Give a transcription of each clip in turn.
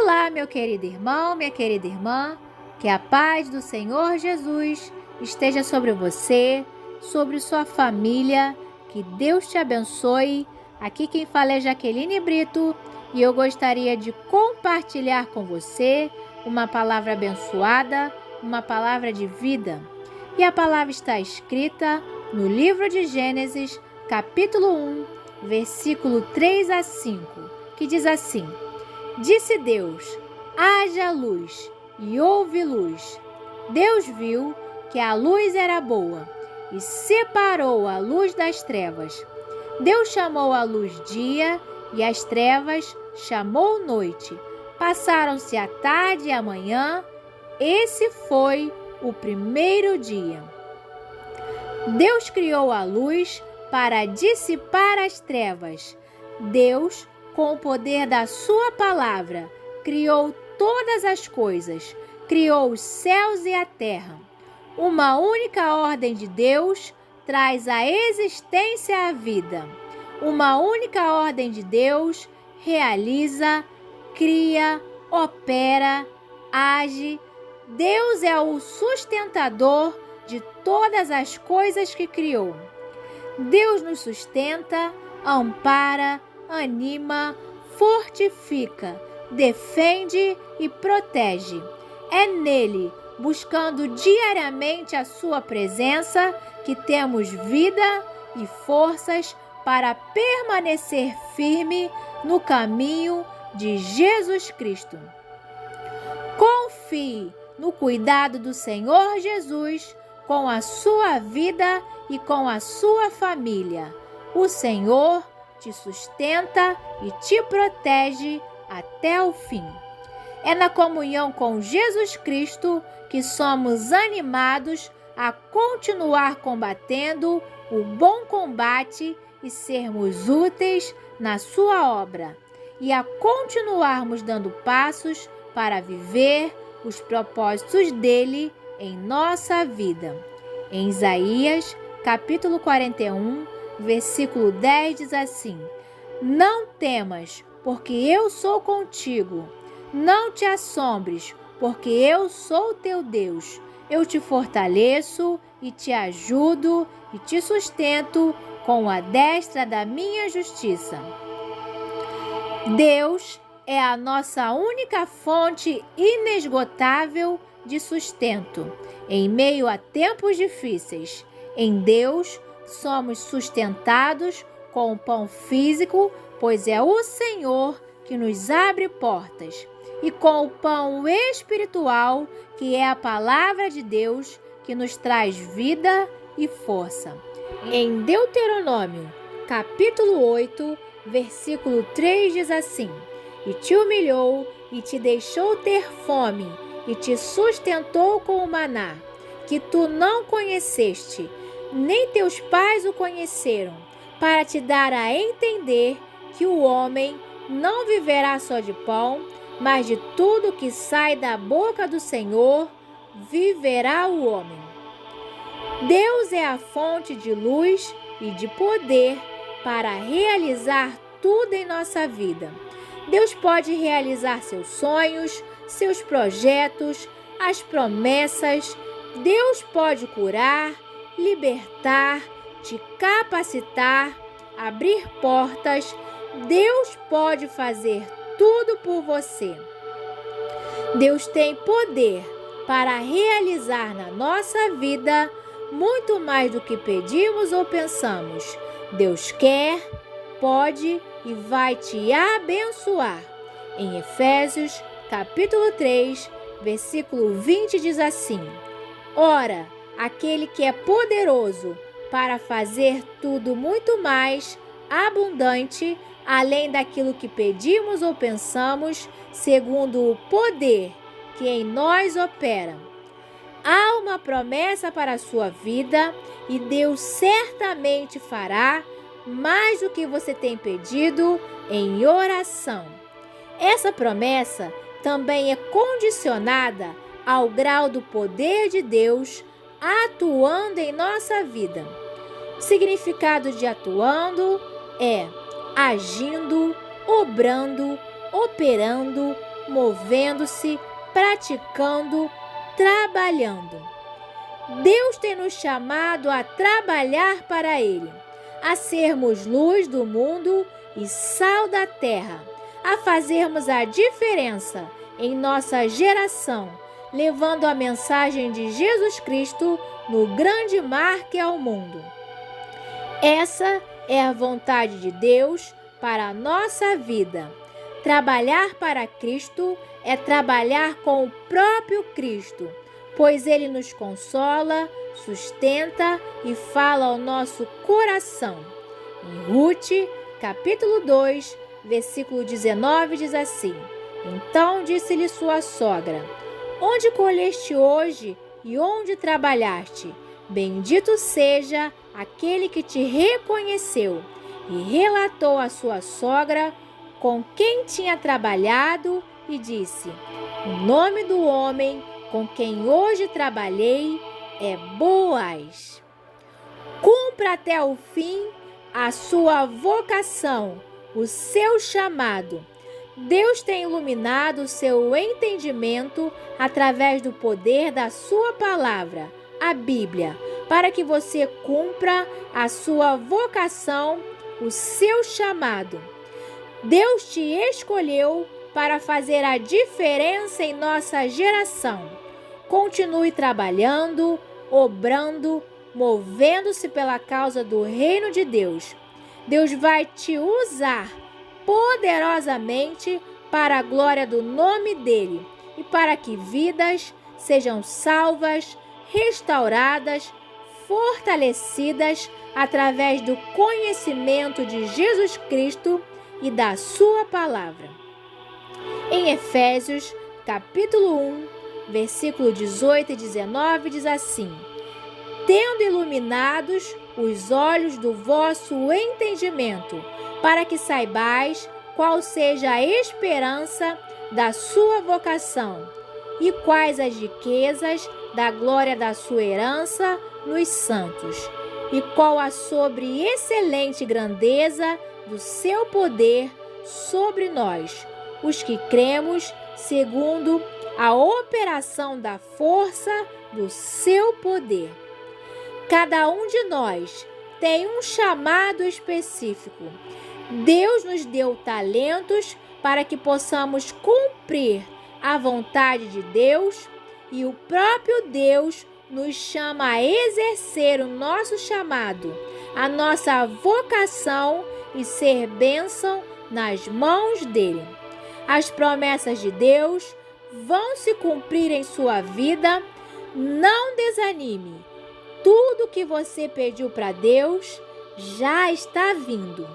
Olá, meu querido irmão, minha querida irmã, que a paz do Senhor Jesus esteja sobre você, sobre sua família, que Deus te abençoe. Aqui quem fala é Jaqueline Brito e eu gostaria de compartilhar com você uma palavra abençoada, uma palavra de vida. E a palavra está escrita no livro de Gênesis, capítulo 1, versículo 3 a 5, que diz assim: Disse Deus: haja luz, e houve luz. Deus viu que a luz era boa e separou a luz das trevas. Deus chamou a luz dia e as trevas chamou noite. Passaram-se a tarde e a manhã. Esse foi o primeiro dia. Deus criou a luz para dissipar as trevas. Deus, com o poder da sua palavra, criou todas as coisas, criou os céus e a terra. Uma única ordem de Deus traz à existência a vida. Uma única ordem de Deus realiza, cria, opera, age. Deus é o sustentador de todas as coisas que criou. Deus nos sustenta, ampara, anima, fortifica, defende e protege. É nele, buscando diariamente a sua presença, que temos vida e forças para permanecer firme no caminho de Jesus Cristo. Confie no cuidado do Senhor Jesus com a sua vida e com a sua família. O Senhor te sustenta e te protege até o fim. É na comunhão com Jesus Cristo que somos animados a continuar combatendo o bom combate e sermos úteis na sua obra, e a continuarmos dando passos para viver os propósitos dele em nossa vida. Em Isaías, capítulo 41, versículo 10 diz assim: Não temas, porque eu sou contigo. Não te assombres, porque eu sou teu Deus. Eu te fortaleço e te ajudo e te sustento com a destra da minha justiça. Deus é a nossa única fonte inesgotável de sustento em meio a tempos difíceis. Em Deus somos sustentados com o pão físico, pois é o Senhor que nos abre portas, e com o pão espiritual, que é a palavra de Deus, que nos traz vida e força. Em Deuteronômio, capítulo 8, versículo 3 diz assim: E te humilhou e te deixou ter fome, e te sustentou com o maná, que tu não conheceste, nem teus pais o conheceram, para te dar a entender que o homem não viverá só de pão, mas de tudo que sai da boca do Senhor viverá o homem. Deus é a fonte de luz e de poder para realizar tudo em nossa vida. Deus pode realizar seus sonhos, seus projetos, as promessas. Deus pode curar, libertar, te capacitar, abrir portas. Deus pode fazer tudo por você. Deus tem poder para realizar na nossa vida muito mais do que pedimos ou pensamos. Deus quer, pode e vai te abençoar. Em Efésios, capítulo 3, versículo 20 diz assim: Ora, aquele que é poderoso para fazer tudo muito mais abundante, além daquilo que pedimos ou pensamos, segundo o poder que em nós opera. Há uma promessa para a sua vida e Deus certamente fará mais do que você tem pedido em oração. Essa promessa também é condicionada ao grau do poder de Deus atuando em nossa vida. O significado de atuando é agindo, obrando, operando, movendo-se, praticando, trabalhando. Deus tem nos chamado a trabalhar para Ele, a sermos luz do mundo e sal da terra, a fazermos a diferença em nossa geração, levando a mensagem de Jesus Cristo no grande mar que é o mundo. Essa é a vontade de Deus para a nossa vida. Trabalhar para Cristo é trabalhar com o próprio Cristo, pois Ele nos consola, sustenta e fala ao nosso coração. Em Ruth, capítulo 2, versículo 19, diz assim: Então disse-lhe sua sogra: Onde colheste hoje e onde trabalhaste? Bendito seja aquele que te reconheceu. E relatou à sua sogra com quem tinha trabalhado e disse: O nome do homem com quem hoje trabalhei é Boaz. Cumpra até o fim a sua vocação, o seu chamado. Deus tem iluminado o seu entendimento através do poder da sua palavra, a Bíblia, para que você cumpra a sua vocação, o seu chamado. Deus te escolheu para fazer a diferença em nossa geração. Continue trabalhando, obrando, movendo-se pela causa do reino de Deus. Deus vai te usar poderosamente para a glória do nome dele e para que vidas sejam salvas, restauradas, fortalecidas através do conhecimento de Jesus Cristo e da sua palavra. Em Efésios, capítulo 1, versículo 18 e 19, diz assim: Tendo iluminados os olhos do vosso entendimento, para que saibais qual seja a esperança da sua vocação e quais as riquezas da glória da sua herança nos santos, e qual a sobre-excelente grandeza do seu poder sobre nós, os que cremos, segundo a operação da força do seu poder. Cada um de nós tem um chamado específico. Deus nos deu talentos para que possamos cumprir a vontade de Deus, e o próprio Deus nos chama a exercer o nosso chamado, a nossa vocação e ser bênção nas mãos dele. As promessas de Deus vão se cumprir em sua vida. Não desanime. Tudo que você pediu para Deus já está vindo.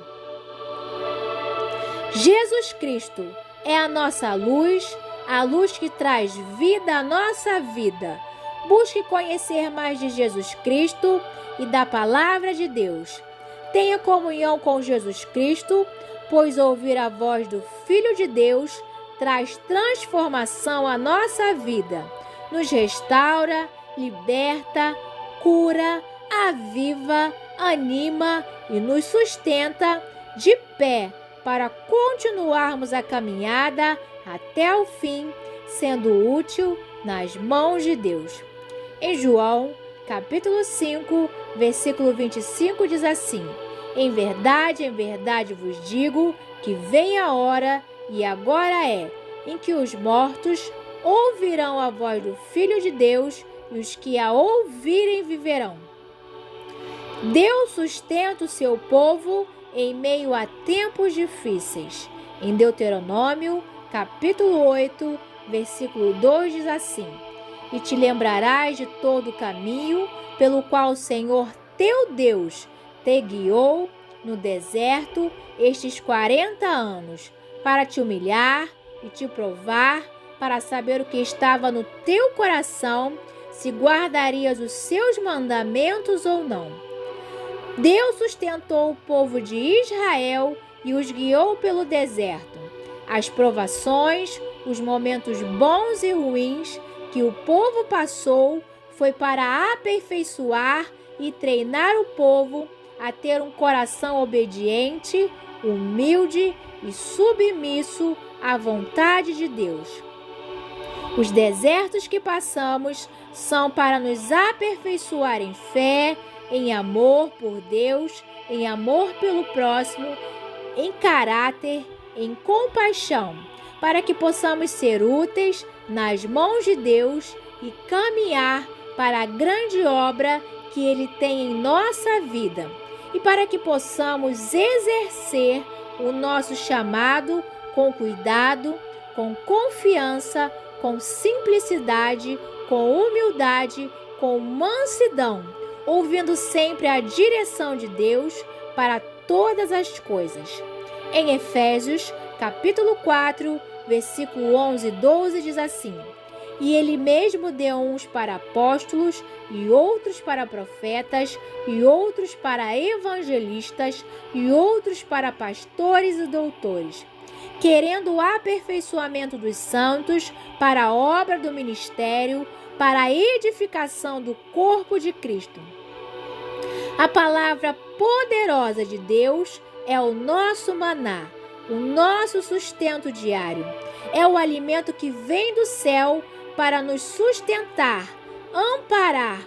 Jesus Cristo é a nossa luz, a luz que traz vida à nossa vida. Busque conhecer mais de Jesus Cristo e da palavra de Deus. Tenha comunhão com Jesus Cristo, pois ouvir a voz do Filho de Deus traz transformação à nossa vida. Nos restaura, liberta, cura, aviva, anima e nos sustenta de pé para continuarmos a caminhada até o fim, sendo útil nas mãos de Deus. Em João, capítulo 5, versículo 25, diz assim: em verdade vos digo que vem a hora, e agora é, em que os mortos ouvirão a voz do Filho de Deus, e os que a ouvirem viverão. Deus sustenta o seu povo em meio a tempos difíceis. Em Deuteronômio, capítulo 8, versículo 2, diz assim: e te lembrarás de todo o caminho pelo qual o Senhor teu Deus te guiou no deserto estes 40 anos, para te humilhar e te provar, para saber o que estava no teu coração, se guardarias os seus mandamentos ou não. Deus sustentou o povo de Israel e os guiou pelo deserto. As provações, os momentos bons e ruins que o povo passou foi para aperfeiçoar e treinar o povo a ter um coração obediente, humilde e submisso a vontade de Deus. Os desertos que passamos são para nos aperfeiçoar em fé, em amor por Deus, em amor pelo próximo, em caráter, em compaixão, para que possamos ser úteis nas mãos de Deus e caminhar para a grande obra que Ele tem em nossa vida, e para que possamos exercer o nosso chamado com cuidado, com confiança, com simplicidade, com humildade, com mansidão, ouvindo sempre a direção de Deus para todas as coisas. Em Efésios, capítulo 4, versículo 11 e 12 diz assim: E Ele mesmo deu uns para apóstolos, e outros para profetas, e outros para evangelistas, e outros para pastores e doutores, querendo o aperfeiçoamento dos santos para a obra do ministério, para a edificação do corpo de Cristo. A palavra poderosa de Deus é o nosso maná, o nosso sustento diário. É o alimento que vem do céu para nos sustentar, amparar,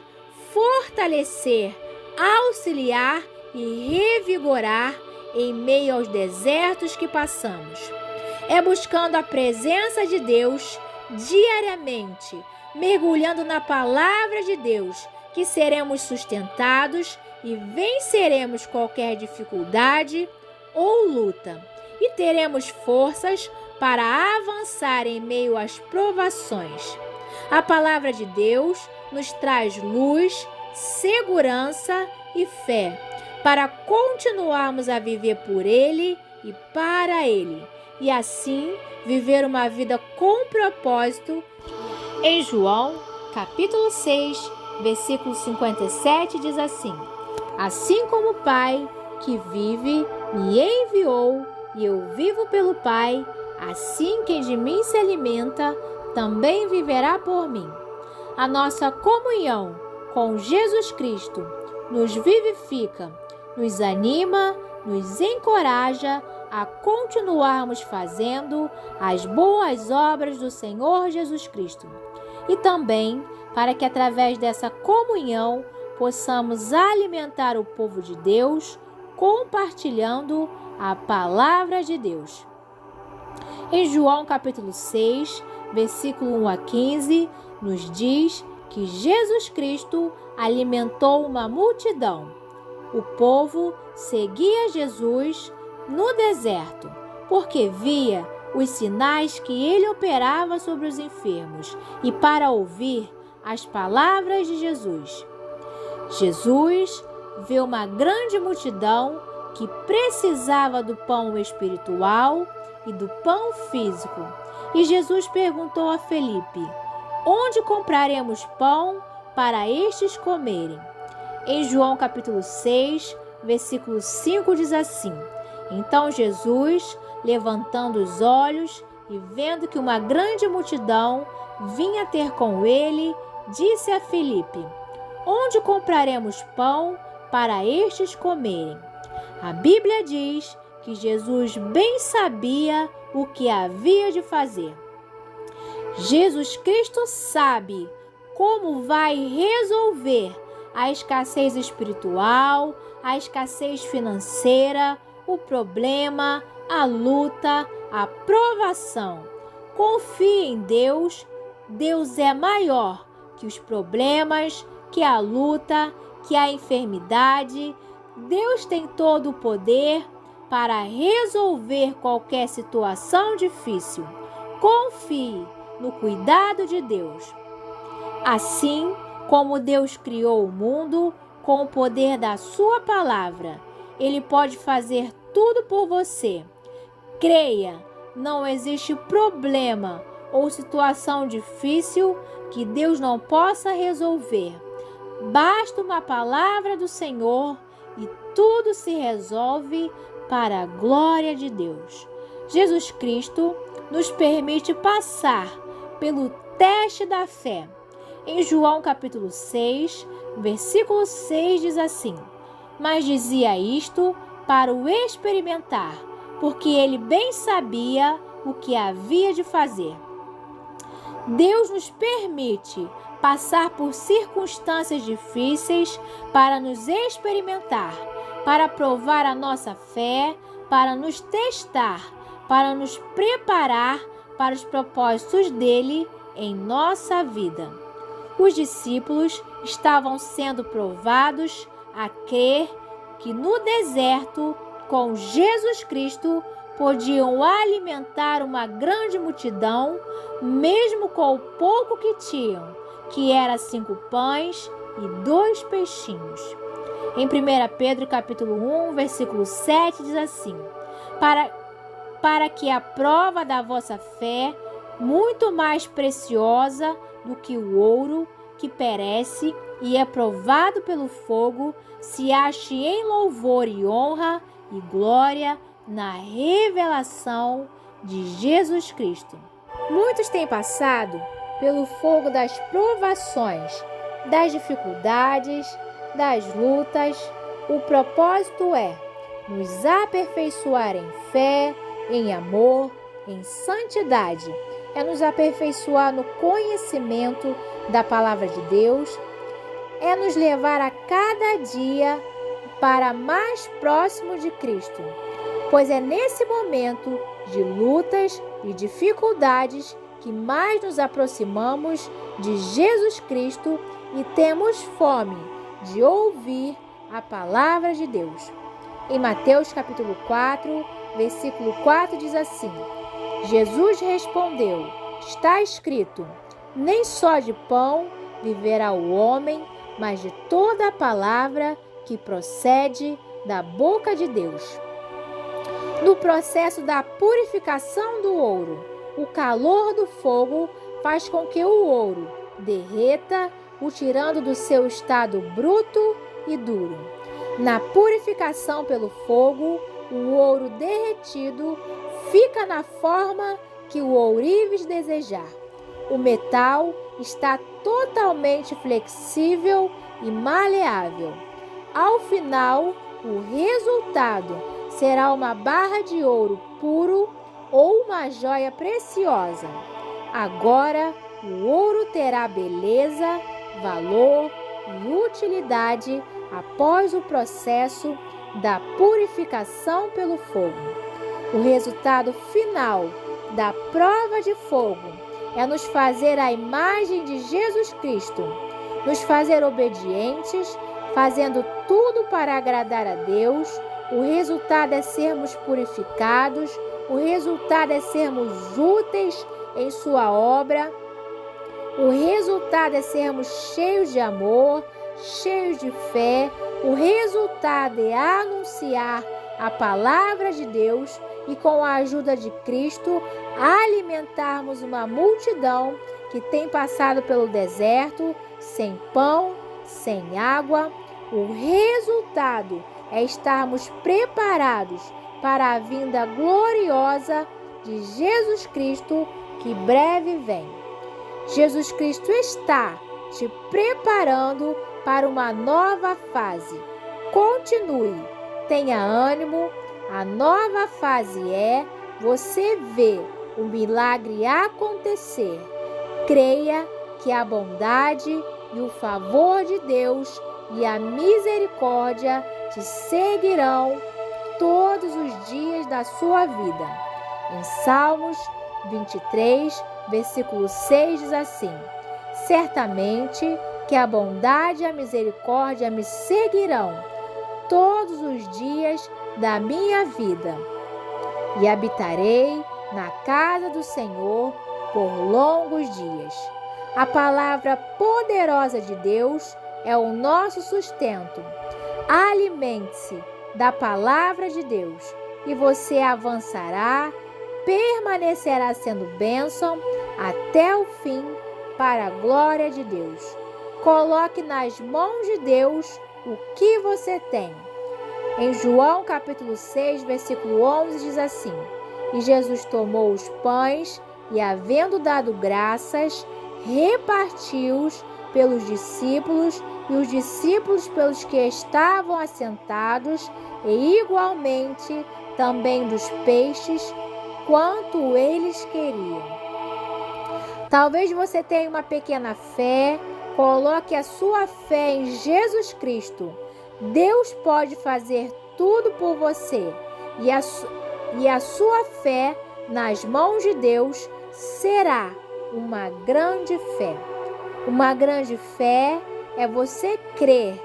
fortalecer, auxiliar e revigorar em meio aos desertos que passamos. É buscando a presença de Deus diariamente, mergulhando na palavra de Deus, que seremos sustentados e venceremos qualquer dificuldade ou luta, e teremos forças para avançar em meio às provações. A palavra de Deus nos traz luz, segurança e fé para continuarmos a viver por Ele e para Ele, e assim viver uma vida com propósito. Em João, capítulo 6, versículo 57 diz assim: Assim como o Pai que vive me enviou e eu vivo pelo Pai, assim quem de mim se alimenta também viverá por mim. A nossa comunhão com Jesus Cristo nos vivifica, nos anima, nos encoraja a continuarmos fazendo as boas obras do Senhor Jesus Cristo. E também para que através dessa comunhão possamos alimentar o povo de Deus, compartilhando a palavra de Deus. Em João capítulo 6, versículo 1 a 15, nos diz que Jesus Cristo alimentou uma multidão. O povo seguia Jesus no deserto, porque via os sinais que ele operava sobre os enfermos e para ouvir as palavras de Jesus. Jesus vê uma grande multidão que precisava do pão espiritual e do pão físico. E Jesus perguntou a Felipe: onde compraremos pão para estes comerem? Em João capítulo 6, versículo 5 diz assim: Então Jesus, levantando os olhos e vendo que uma grande multidão vinha ter com ele, disse a Felipe: onde compraremos pão para estes comerem? A Bíblia diz que Jesus bem sabia o que havia de fazer. Jesus Cristo sabe como vai resolver a escassez espiritual, a escassez financeira, o problema, a luta, a provação. Confie em Deus. Deus é maior que os problemas, que a luta, que a enfermidade. Deus tem todo o poder para resolver qualquer situação difícil. Confie no cuidado de Deus. Assim como Deus criou o mundo com o poder da sua palavra, Ele pode fazer tudo por você. Creia, não existe problema ou situação difícil que Deus não possa resolver. Basta uma palavra do Senhor e tudo se resolve para a glória de Deus. Jesus Cristo nos permite passar pelo teste da fé. Em João capítulo 6, versículo 6 diz assim: Mas dizia isto para o experimentar, porque ele bem sabia o que havia de fazer. Deus nos permite passar por circunstâncias difíceis para nos experimentar, para provar a nossa fé, para nos testar, para nos preparar para os propósitos dele em nossa vida. Os discípulos estavam sendo provados a crer que no deserto, com Jesus Cristo, podiam alimentar uma grande multidão, mesmo com o pouco que tinham, que era 5 pães e 2 peixinhos. Em 1 Pedro capítulo 1, versículo 7, diz assim: para que a prova da vossa fé, muito mais preciosa do que o ouro, que perece e é provado pelo fogo, se ache em louvor e honra e glória na revelação de Jesus Cristo. Muitos têm passado pelo fogo das provações, das dificuldades, das lutas. O propósito é nos aperfeiçoar em fé, em amor, em santidade. É nos aperfeiçoar no conhecimento da palavra de Deus. É nos levar a cada dia para mais próximo de Cristo. Pois é nesse momento de lutas e dificuldades que mais nos aproximamos de Jesus Cristo e temos fome de ouvir a palavra de Deus. Em Mateus capítulo 4, versículo 4 diz assim: Jesus respondeu: está escrito, nem só de pão viverá o homem, mas de toda a palavra que procede da boca de Deus. No processo da purificação do ouro, o calor do fogo faz com que o ouro derreta, o tirando do seu estado bruto e duro. Na purificação pelo fogo, o ouro derretido fica na forma que o ourives desejar. O metal está totalmente flexível e maleável. Ao final, o resultado será uma barra de ouro puro ou uma joia preciosa. Agora, o ouro terá beleza, valor e utilidade após o processo da purificação pelo fogo. O resultado final da prova de fogo é nos fazer a imagem de Jesus Cristo, nos fazer obedientes, fazendo tudo para agradar a Deus. O resultado é sermos purificados, o resultado é sermos úteis em sua obra, o resultado é sermos cheios de amor, cheios de fé, o resultado é anunciar a palavra de Deus e, com a ajuda de Cristo, alimentarmos uma multidão que tem passado pelo deserto, sem pão, sem água. O resultado é estarmos preparados para a vinda gloriosa de Jesus Cristo, que breve vem. Jesus Cristo está te preparando para uma nova fase. Continue, tenha ânimo. A nova fase é você ver o milagre acontecer. Creia que a bondade e o favor de Deus e a misericórdia te seguirão todos os dias da sua vida. Em Salmos 23, versículo 6 diz assim: certamente que a bondade e a misericórdia me seguirão todos os dias da minha vida, e habitarei na casa do Senhor por longos dias. A palavra poderosa de Deus é o nosso sustento. Alimente-se da palavra de Deus e você avançará, permanecerá sendo bênção até o fim, para a glória de Deus. Coloque nas mãos de Deus o que você tem. Em João capítulo 6, versículo 11 diz assim: e Jesus tomou os pães e, havendo dado graças, repartiu-os pelos discípulos e os discípulos pelos que estavam assentados, e igualmente também dos peixes, quanto eles queriam. Talvez você tenha uma pequena fé. Coloque a sua fé em Jesus Cristo. Deus pode fazer tudo por você. E a sua fé nas mãos de Deus será uma grande fé. Uma grande fé é você crer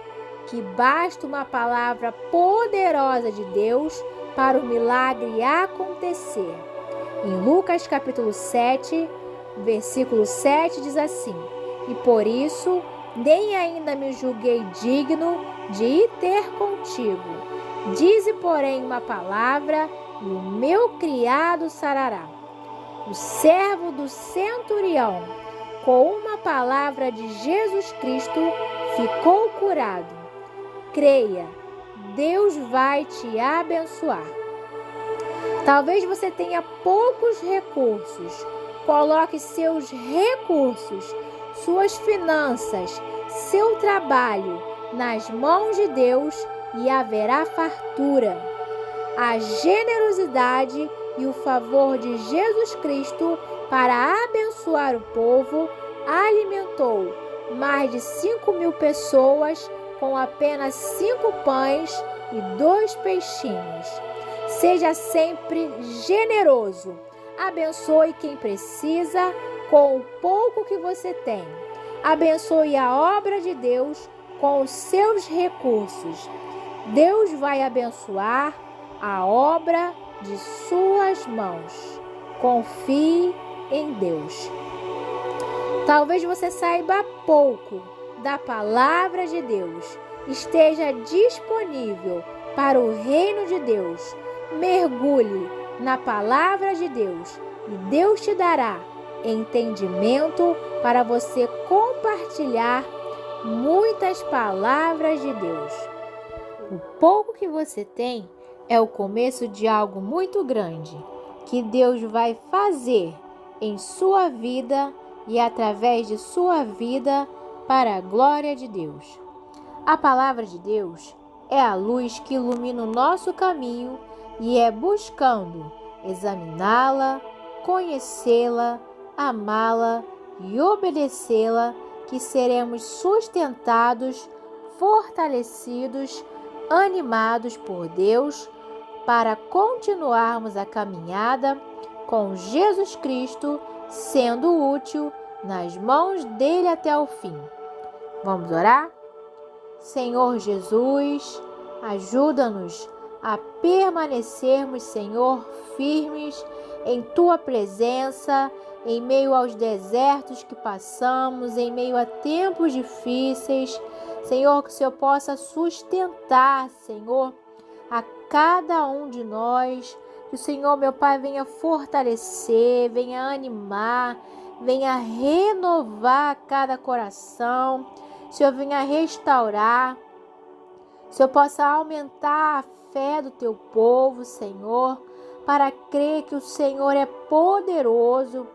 que basta uma palavra poderosa de Deus para o milagre acontecer. Em Lucas capítulo 7, versículo 7 diz assim: E por isso nem ainda me julguei digno de ir ter contigo. Dize, porém, uma palavra e o meu criado sarará. O servo do centurião, com uma palavra de Jesus Cristo, ficou curado. Creia, Deus vai te abençoar. Talvez você tenha poucos recursos. Coloque seus recursos, suas finanças, seu trabalho nas mãos de Deus e haverá fartura. A generosidade e o favor de Jesus Cristo para abençoar o povo alimentou mais de 5.000 pessoas com apenas 5 pães e 2 peixinhos. Seja sempre generoso. Abençoe quem precisa com o pouco que você tem. Abençoe a obra de Deus com os seus recursos. Deus vai abençoar a obra de suas mãos. Confie em Deus. Talvez você saiba pouco da palavra de Deus. Esteja disponível para o reino de Deus. Mergulhe na palavra de Deus e Deus te dará entendimento para você compartilhar muitas palavras de Deus. O pouco que você tem é o começo de algo muito grande que Deus vai fazer em sua vida e através de sua vida para a glória de Deus. A palavra de Deus é a luz que ilumina o nosso caminho e é buscando examiná-la, conhecê-la, amá-la e obedecê-la que seremos sustentados, fortalecidos, animados por Deus para continuarmos a caminhada com Jesus Cristo, sendo útil nas mãos dele até o fim. Vamos orar? Senhor Jesus, ajuda-nos a permanecermos, Senhor, firmes em Tua presença, em meio aos desertos que passamos, em meio a tempos difíceis. Senhor, que o Senhor possa sustentar, Senhor, a cada um de nós. Que o Senhor, meu Pai, venha fortalecer, venha animar, venha renovar cada coração. O Senhor venha restaurar. O Senhor possa aumentar a fé do Teu povo, Senhor, para crer que o Senhor é poderoso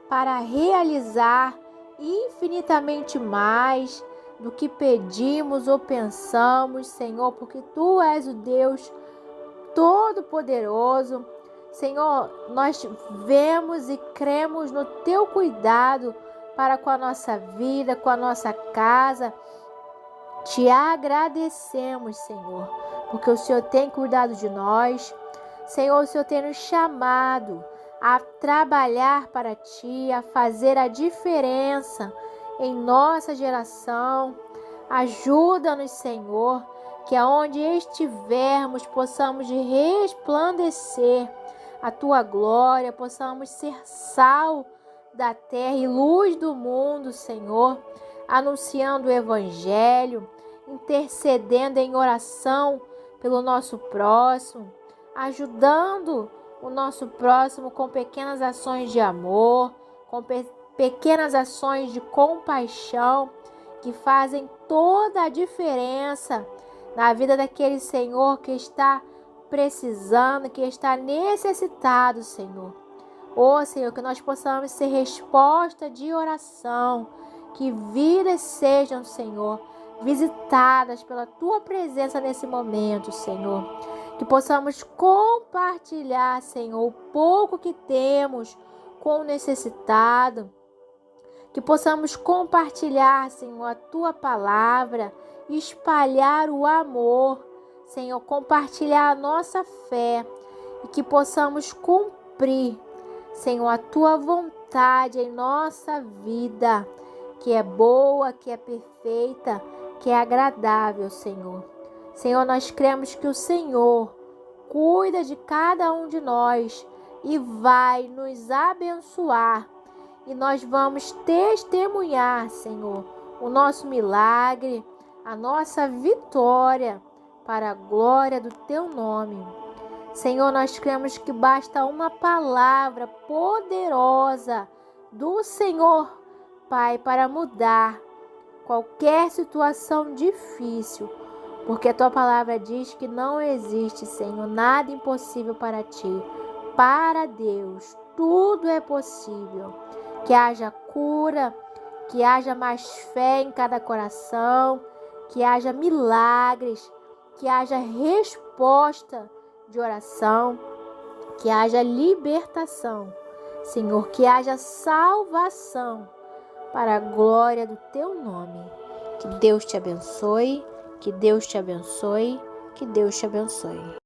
para realizar infinitamente mais do que pedimos ou pensamos, Senhor, porque Tu és o Deus Todo-Poderoso. Senhor, nós vemos e cremos no Teu cuidado para com a nossa vida, com a nossa casa. Te agradecemos, Senhor, porque o Senhor tem cuidado de nós. Senhor, o Senhor tem nos chamado a trabalhar para Ti, a fazer a diferença em nossa geração. Ajuda-nos, Senhor, que aonde estivermos possamos resplandecer a Tua glória, possamos ser sal da terra e luz do mundo, Senhor, anunciando o Evangelho, intercedendo em oração pelo nosso próximo, ajudando o nosso próximo com pequenas ações de amor, com pequenas ações de compaixão que fazem toda a diferença na vida daquele Senhor que está precisando, que está necessitado, Senhor. Senhor, que nós possamos ser resposta de oração, que vidas sejam, Senhor, visitadas pela Tua presença nesse momento, Senhor. Que possamos compartilhar, Senhor, o pouco que temos com o necessitado. Que possamos compartilhar, Senhor, a Tua palavra, espalhar o amor, Senhor, compartilhar a nossa fé e que possamos cumprir, Senhor, a Tua vontade em nossa vida, que é boa, que é perfeita, que é agradável, Senhor. Senhor, nós cremos que o Senhor cuida de cada um de nós e vai nos abençoar. E nós vamos testemunhar, Senhor, o nosso milagre, a nossa vitória para a glória do Teu nome. Senhor, nós cremos que basta uma palavra poderosa do Senhor, Pai, para mudar qualquer situação difícil, porque a Tua palavra diz que não existe, Senhor, nada impossível para Ti. Para Deus, tudo é possível. Que haja cura, que haja mais fé em cada coração, que haja milagres, que haja resposta de oração, que haja libertação, Senhor, que haja salvação para a glória do Teu nome. Que Deus te abençoe, que Deus te abençoe, que Deus te abençoe.